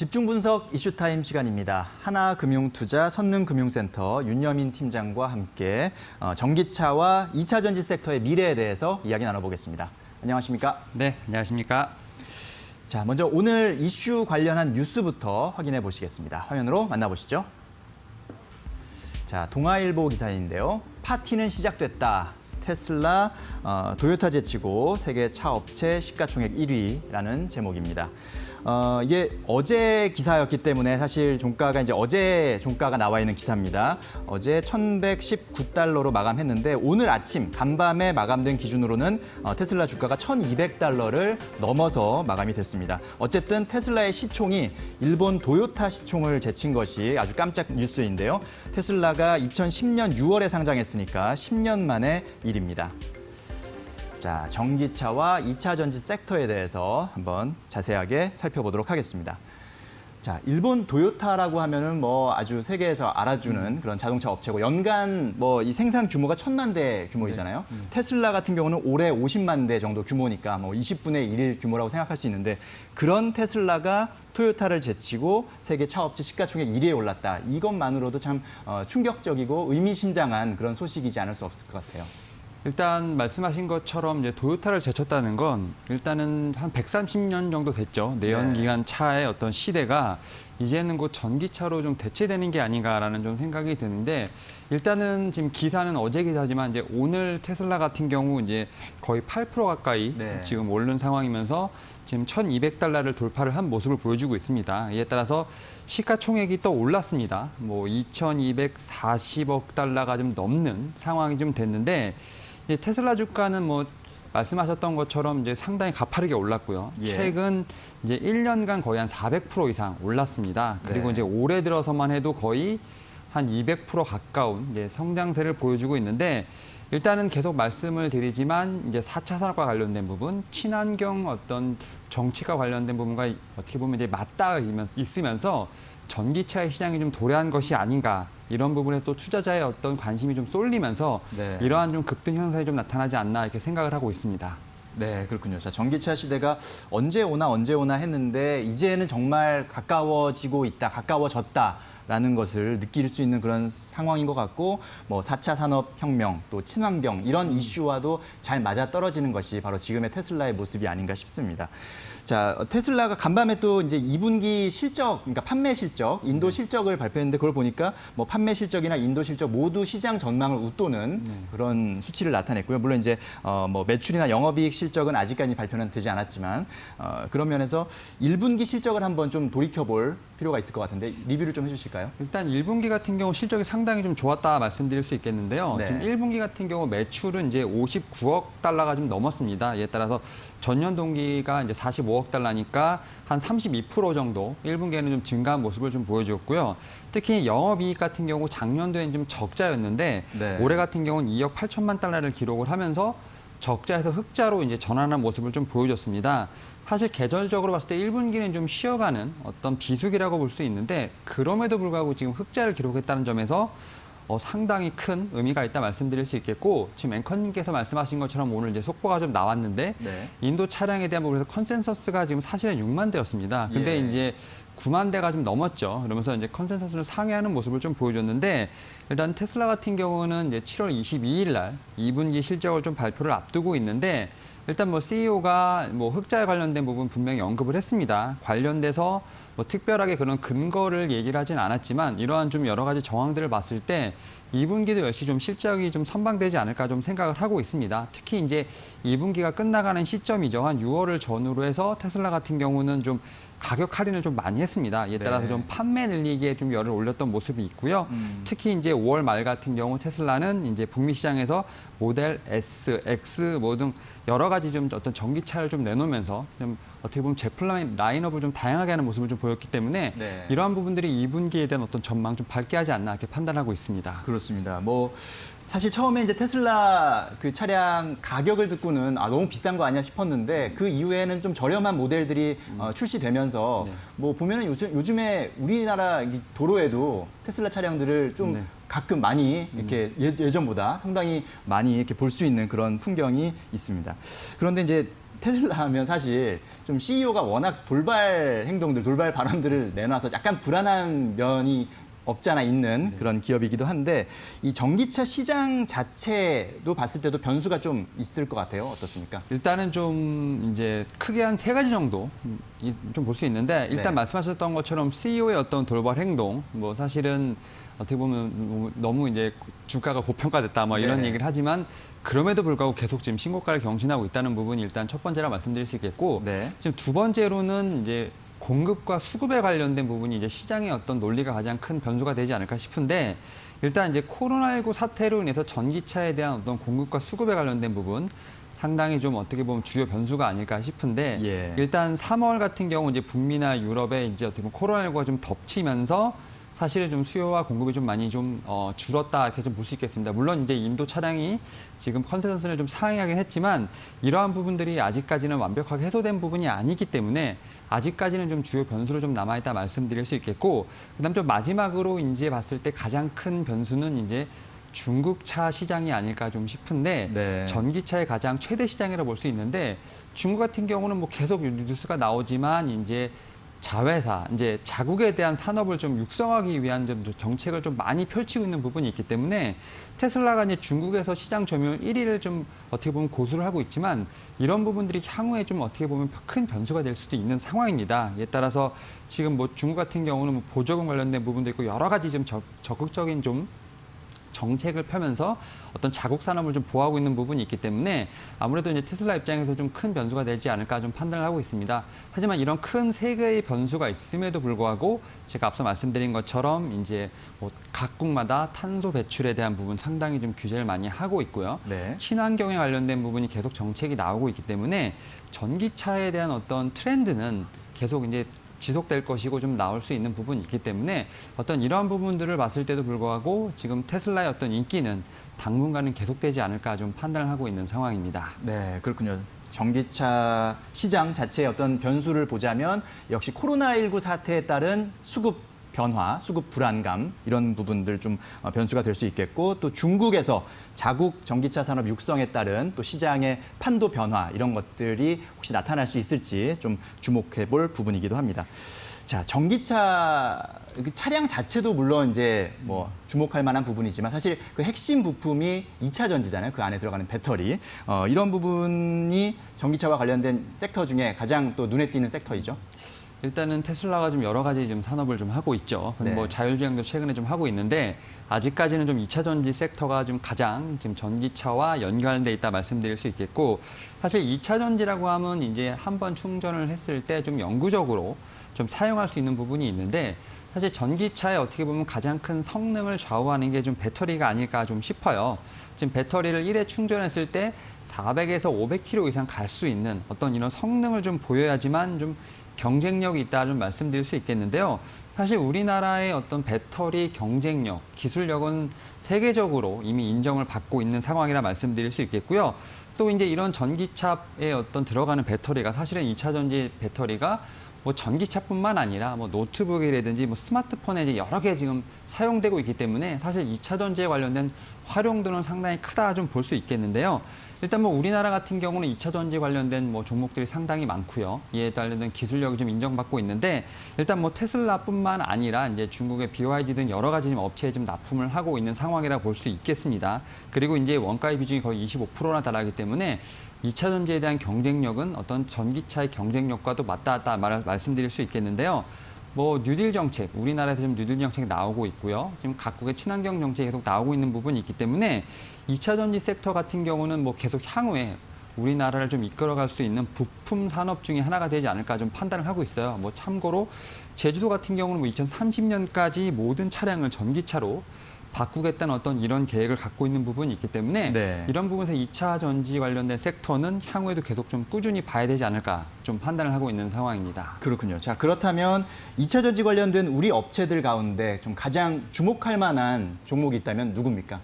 집중 분석 이슈타임 시간입니다. 하나금융투자 선능금융센터 윤여민 팀장과 함께 전기차와 2차 전지 섹터의 미래에 대해서 이야기 나눠보겠습니다. 안녕하십니까? 네, 안녕하십니까? 자, 먼저 오늘 이슈 관련한 뉴스부터 확인해 보시겠습니다. 화면으로 만나보시죠. 자, 동아일보 기사인데요. 파티는 시작됐다. 테슬라, 도요타 제치고 세계 차 업체 시가총액 1위라는 제목입니다. 이게 어제 기사였기 때문에 사실 종가가 이제 어제 종가가 나와 있는 기사입니다. 어제 1,119달러로 마감했는데 오늘 아침 간밤에 마감된 기준으로는 테슬라 주가가 1,200달러를 넘어서 마감이 됐습니다. 어쨌든 테슬라의 시총이 일본 도요타 시총을 제친 것이 아주 깜짝 뉴스인데요. 테슬라가 2010년 6월에 상장했으니까 10년 만의 일입니다. 자, 전기차와 2차 전지 섹터에 대해서 한번 자세하게 살펴보도록 하겠습니다. 자, 일본 도요타라고 하면은 아주 세계에서 알아주는 그런 자동차 업체고 연간 이 생산 규모가 1,000만 대 규모이잖아요. 테슬라 같은 경우는 올해 50만 대 정도 규모니까 20분의 1 규모라고 생각할 수 있는데 그런 테슬라가 토요타를 제치고 세계 차 업체 시가총액 1위에 올랐다. 이것만으로도 참 충격적이고 의미심장한 그런 소식이지 않을 수 없을 것 같아요. 일단 말씀하신 것처럼 이제 도요타를 제쳤다는 건 일단은 한 130년 정도 됐죠. 내연기관 차의 어떤 시대가 이제는 곧 전기차로 좀 대체되는 게 아닌가라는 좀 생각이 드는데 일단은 지금 기사는 어제 기사지만 이제 오늘 테슬라 같은 경우 이제 거의 8% 가까이 지금 오른 상황이면서 지금 1,200달러를 돌파를 한 모습을 보여주고 있습니다. 이에 따라서 시가총액이 또 올랐습니다. 2,240억 달러가 좀 넘는 상황이 좀 됐는데 테슬라 주가는 말씀하셨던 것처럼 이제 상당히 가파르게 올랐고요. 최근 이제 1년간 거의 한 400% 이상 올랐습니다. 그리고 이제 올해 들어서만 해도 거의 한 200% 가까운 이제 성장세를 보여주고 있는데 일단은 계속 말씀을 드리지만 이제 4차 산업과 관련된 부분, 친환경 어떤 정치가 관련된 부분과 어떻게 보면 이제 맞닿아 있으면서 전기차의 시장이 좀 도래한 것이 아닌가 이런 부분에 또 투자자의 어떤 관심이 좀 쏠리면서 이러한 좀 급등 현상이 좀 나타나지 않나 이렇게 생각을 하고 있습니다. 네, 그렇군요. 자, 전기차 시대가 언제 오나 했는데 이제는 정말 가까워지고 있다, 가까워졌다라는 것을 느낄 수 있는 그런 상황인 것 같고 4차 산업혁명, 또 친환경 이런 이슈와도 잘 맞아떨어지는 것이 바로 지금의 테슬라의 모습이 아닌가 싶습니다. 자, 테슬라가 간밤에 또 이제 2분기 실적, 그러니까 판매 실적, 인도 실적을 발표했는데 그걸 보니까 판매 실적이나 인도 실적 모두 시장 전망을 웃도는 그런 수치를 나타냈고요. 물론 이제 매출이나 영업이익 실적은 아직까지 발표는 되지 않았지만 그런 면에서 1분기 실적을 한번 좀 돌이켜볼 필요가 있을 것 같은데 리뷰를 좀 해주실까요? 일단 1분기 같은 경우 실적이 상당히 좀 좋았다 말씀드릴 수 있겠는데요. 지금 1분기 같은 경우 매출은 이제 59억 달러가 좀 넘었습니다. 이에 따라서 전년 동기가 이제 45억 달러니까 한 32% 정도 1분기에는 좀 증가한 모습을 좀 보여주었고요. 특히 영업이익 같은 경우 작년도에는 좀 적자였는데 올해 같은 경우는 2억 8천만 달러를 기록을 하면서 적자에서 흑자로 이제 전환한 모습을 좀 보여줬습니다. 사실 계절적으로 봤을 때 1분기는 좀 쉬어가는 어떤 비수기라고 볼 수 있는데 그럼에도 불구하고 지금 흑자를 기록했다는 점에서 상당히 큰 의미가 있다 말씀드릴 수 있겠고 지금 앵커님께서 말씀하신 것처럼 오늘 이제 속보가 좀 나왔는데 인도 차량에 대한 부분에서 컨센서스가 지금 사실은 6만 대였습니다. 근데 이제 9만 대가 좀 넘었죠. 그러면서 이제 컨센서스를 상회하는 모습을 좀 보여줬는데 일단 테슬라 같은 경우는 이제 7월 22일 날 2분기 실적을 좀 발표를 앞두고 있는데 일단 CEO가 흑자에 관련된 부분 분명히 언급을 했습니다. 관련돼서 특별하게 그런 근거를 얘기를 하진 않았지만 이러한 좀 여러 가지 정황들을 봤을 때 2분기도 역시 좀 실적이 좀 선방되지 않을까 좀 생각을 하고 있습니다. 특히 이제 2분기가 끝나가는 시점이죠. 한 6월을 전후로 해서 테슬라 같은 경우는 좀 가격 할인을 좀 많이 했습니다. 이에 따라서 좀 판매 늘리기에 좀 열을 올렸던 모습이 있고요. 특히 이제 5월 말 같은 경우 테슬라는 이제 북미 시장에서 모델 S, X 등 여러 가지 좀 어떤 전기차를 좀 내놓으면서 좀 어떻게 보면 제품 라인업을 좀 다양하게 하는 모습을 좀 보였기 때문에 이러한 부분들이 2분기에 대한 어떤 전망 좀 밝게 하지 않나 이렇게 판단하고 있습니다. 그렇습니다. 사실 처음에 이제 테슬라 그 차량 가격을 듣고는 너무 비싼 거 아니야 싶었는데 그 이후에는 좀 저렴한 모델들이 출시되면서 보면은 요즘에 우리나라 도로에도 테슬라 차량들을 좀 가끔 많이 이렇게 예전보다 상당히 많이 이렇게 볼 수 있는 그런 풍경이 있습니다. 그런데 이제 테슬라 하면 사실 좀 CEO가 워낙 돌발 행동들, 돌발 발언들을 내놔서 약간 불안한 면이 없잖아 있는 그런 기업이기도 한데 이 전기차 시장 자체도 봤을 때도 변수가 좀 있을 것 같아요. 어떻습니까? 일단은 좀 이제 크게 한 3가지 정도 좀 볼 수 있는데 일단 네. 말씀하셨던 것처럼 CEO의 어떤 돌발 행동, 뭐 사실은 어떻게 보면 너무 이제 주가가 고평가됐다 뭐 이런 네. 얘기를 하지만 그럼에도 불구하고 계속 지금 신고가를 경신하고 있다는 부분이 일단 첫 번째라 말씀드릴 수 있겠고 네. 지금 두 번째로는 이제 공급과 수급에 관련된 부분이 이제 시장의 어떤 논리가 가장 큰 변수가 되지 않을까 싶은데 일단 이제 코로나19 사태로 인해서 전기차에 대한 어떤 공급과 수급에 관련된 부분 상당히 좀 어떻게 보면 주요 변수가 아닐까 싶은데 예. 일단 3월 같은 경우 이제 북미나 유럽에 이제 어떻게 보면 코로나19가 좀 덮치면서 사실은 좀 수요와 공급이 좀 많이 좀 줄었다 이렇게 좀 볼 수 있겠습니다. 물론 이제 인도 차량이 지금 컨센서스를 좀 상회하긴 했지만 이러한 부분들이 아직까지는 완벽하게 해소된 부분이 아니기 때문에 아직까지는 좀 주요 변수로 좀 남아있다 말씀드릴 수 있겠고 그다음 좀 마지막으로 이제 봤을 때 가장 큰 변수는 이제 중국차 시장이 아닐까 좀 싶은데 네. 전기차의 가장 최대 시장이라고 볼 수 있는데 중국 같은 경우는 뭐 계속 뉴스가 나오지만 이제 자회사, 이제 자국에 대한 산업을 좀 육성하기 위한 좀 정책을 좀 많이 펼치고 있는 부분이 있기 때문에 테슬라가 이제 중국에서 시장 점유율 1위를 좀 어떻게 보면 고수를 하고 있지만 이런 부분들이 향후에 좀 어떻게 보면 큰 변수가 될 수도 있는 상황입니다. 이에 따라서 지금 뭐 중국 같은 경우는 뭐 보조금 관련된 부분도 있고 여러 가지 좀 적극적인 좀 정책을 펴면서 어떤 자국 산업을 좀 보호하고 있는 부분이 있기 때문에 아무래도 이제 테슬라 입장에서 좀 큰 변수가 되지 않을까 좀 판단을 하고 있습니다. 하지만 이런 큰 세 개의 변수가 있음에도 불구하고 제가 앞서 말씀드린 것처럼 이제 뭐 각국마다 탄소 배출에 대한 부분 상당히 좀 규제를 많이 하고 있고요. 네. 친환경에 관련된 부분이 계속 정책이 나오고 있기 때문에 전기차에 대한 어떤 트렌드는 계속 이제 지속될 것이고 좀 나올 수 있는 부분이 있기 때문에 어떤 이러한 부분들을 봤을 때도 불구하고 지금 테슬라의 어떤 인기는 당분간은 계속되지 않을까 좀 판단을 하고 있는 상황입니다. 네, 그렇군요. 전기차 시장 자체의 어떤 변수를 보자면 역시 코로나19 사태에 따른 수급 변화, 수급 불안감 이런 부분들 좀 변수가 될 수 있겠고 또 중국에서 자국 전기차 산업 육성에 따른 또 시장의 판도 변화 이런 것들이 혹시 나타날 수 있을지 좀 주목해 볼 부분이기도 합니다. 자, 전기차 차량 자체도 물론 이제 뭐 주목할 만한 부분이지만 사실 그 핵심 부품이 2차 전지잖아요. 그 안에 들어가는 배터리. 이런 부분이 전기차와 관련된 섹터 중에 가장 또 눈에 띄는 섹터이죠. 일단은 테슬라가 좀 여러 가지 좀 산업을 좀 하고 있죠. 네. 뭐 자율주행도 최근에 좀 하고 있는데 아직까지는 좀 2차 전지 섹터가 좀 가장 지금 전기차와 연관돼 있다 말씀드릴 수 있겠고 사실 2차 전지라고 하면 이제 한번 충전을 했을 때 좀 영구적으로 좀 사용할 수 있는 부분이 있는데 사실 전기차에 어떻게 보면 가장 큰 성능을 좌우하는 게 좀 배터리가 아닐까 좀 싶어요. 지금 배터리를 1회 충전했을 때 400에서 500km 이상 갈 수 있는 어떤 이런 성능을 좀 보여야지만 좀 경쟁력이 있다는 말씀드릴 수 있겠는데요. 사실 우리나라의 어떤 배터리 경쟁력, 기술력은 세계적으로 이미 인정을 받고 있는 상황이라 말씀드릴 수 있겠고요. 또 이제 이런 전기차에 어떤 들어가는 배터리가 사실은 2차 전지 배터리가 뭐 전기차뿐만 아니라 뭐 노트북이라든지 뭐 스마트폰에 이제 여러 개 지금 사용되고 있기 때문에 사실 2차 전지에 관련된 활용도는 상당히 크다 좀 볼 수 있겠는데요. 일단 뭐 우리나라 같은 경우는 2차 전지 관련된 뭐 종목들이 상당히 많고요. 이에 관련된 기술력이 좀 인정받고 있는데 일단 뭐 테슬라뿐만 아니라 이제 중국의 BYD 등 여러 가지 업체에 좀 납품을 하고 있는 상황이라 볼 수 있겠습니다. 그리고 이제 원가의 비중이 거의 25%나 달하기 때문에 2차 전지에 대한 경쟁력은 어떤 전기차의 경쟁력과도 맞닿았다 말씀드릴 수 있겠는데요. 뭐 뉴딜 정책, 우리나라에서 좀 뉴딜 정책이 나오고 있고요. 지금 각국의 친환경 정책이 계속 나오고 있는 부분이 있기 때문에 2차 전지 섹터 같은 경우는 뭐 계속 향후에 우리나라를 좀 이끌어갈 수 있는 부품 산업 중에 하나가 되지 않을까 좀 판단을 하고 있어요. 뭐 참고로 제주도 같은 경우는 뭐 2030년까지 모든 차량을 전기차로 바꾸겠다는 어떤 이런 계획을 갖고 있는 부분이 있기 때문에 네. 이런 부분에서 2차 전지 관련된 섹터는 향후에도 계속 좀 꾸준히 봐야 되지 않을까 좀 판단을 하고 있는 상황입니다. 그렇군요. 자, 그렇다면 2차 전지 관련된 우리 업체들 가운데 좀 가장 주목할 만한 종목이 있다면 누굽니까?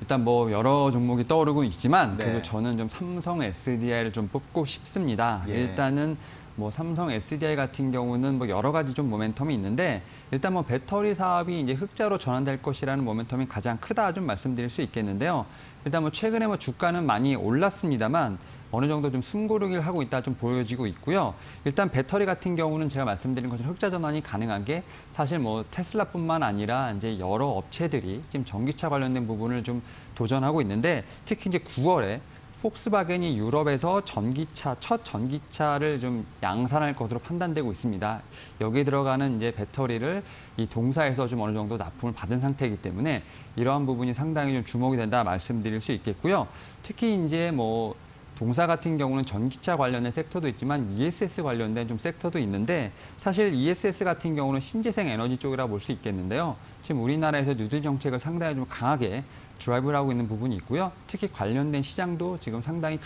일단 뭐 여러 종목이 떠오르고 있지만 네. 그래도 저는 좀 삼성 SDI를 좀 뽑고 싶습니다. 예. 일단은 뭐 삼성 SDI 같은 경우는 뭐 여러 가지 좀 모멘텀이 있는데 일단 뭐 배터리 사업이 이제 흑자로 전환될 것이라는 모멘텀이 가장 크다 좀 말씀드릴 수 있겠는데요. 일단 뭐 최근에 뭐 주가는 많이 올랐습니다만 어느 정도 좀 숨고르기를 하고 있다 좀 보여지고 있고요. 일단 배터리 같은 경우는 제가 말씀드린 것처럼 흑자 전환이 가능한 게 사실 뭐 테슬라뿐만 아니라 이제 여러 업체들이 지금 전기차 관련된 부분을 좀 도전하고 있는데 특히 이제 9월에 폭스바겐이 유럽에서 첫 전기차를 좀 양산할 것으로 판단되고 있습니다. 여기에 들어가는 이제 배터리를 이 동사에서 좀 어느 정도 납품을 받은 상태이기 때문에 이러한 부분이 상당히 좀 주목이 된다 말씀드릴 수 있겠고요. 특히 이제 뭐 동사 같은 경우는 전기차 관련된 섹터도 있지만 ESS 관련된 좀 섹터도 있는데 사실 ESS 같은 경우는 신재생 에너지 쪽이라 볼 수 있겠는데요. 지금 우리나라에서 뉴딜 정책을 상당히 좀 강하게 드라이브를 하고 있는 부분이 있고요. 특히 관련된 시장도 지금 상당히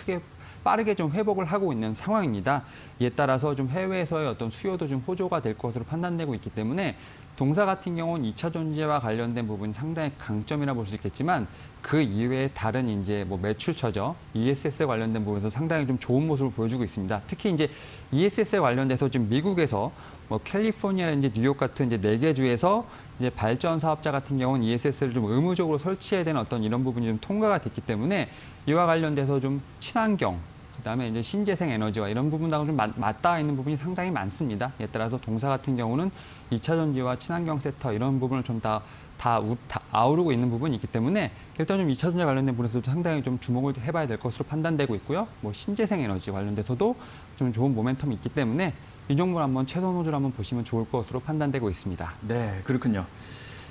빠르게 좀 회복을 하고 있는 상황입니다. 이에 따라서 좀 해외에서의 어떤 수요도 좀 호조가 될 것으로 판단되고 있기 때문에 동사 같은 경우는 2차 전지와 관련된 부분이 상당히 강점이라 볼 수 있겠지만 그 이외에 다른 이제 뭐 매출처죠. ESS 관련된 부분에서 상당히 좀 좋은 모습을 보여주고 있습니다. 특히 이제 ESS에 관련돼서 지금 미국에서 뭐 캘리포니아라든지 뉴욕 같은 이제 4개 주에서 이제 발전 사업자 같은 경우는 ESS를 좀 의무적으로 설치해야 되는 어떤 이런 부분이 좀 통과가 됐기 때문에 이와 관련돼서 좀 친환경 그다음에 이제 신재생 에너지와 이런 부분하고 좀 맞닿아 있는 부분이 상당히 많습니다. 이에 따라서 동사 같은 경우는 2차 전지와 친환경 섹터 이런 부분을 좀 다 아우르고 있는 부분이 있기 때문에 일단 좀 2차 전지 관련된 부분에서도 상당히 좀 주목을 해봐야 될 것으로 판단되고 있고요. 뭐 신재생 에너지 관련돼서도 좀 좋은 모멘텀이 있기 때문에 이 종목을 한번 최선 호주를 한번 보시면 좋을 것으로 판단되고 있습니다. 네, 그렇군요.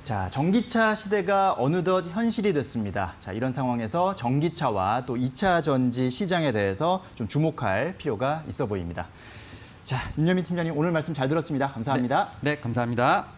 자, 전기차 시대가 어느덧 현실이 됐습니다. 자, 이런 상황에서 전기차와 또 2차 전지 시장에 대해서 좀 주목할 필요가 있어 보입니다. 자, 윤여민 팀장님 오늘 말씀 잘 들었습니다. 감사합니다. 네, 감사합니다.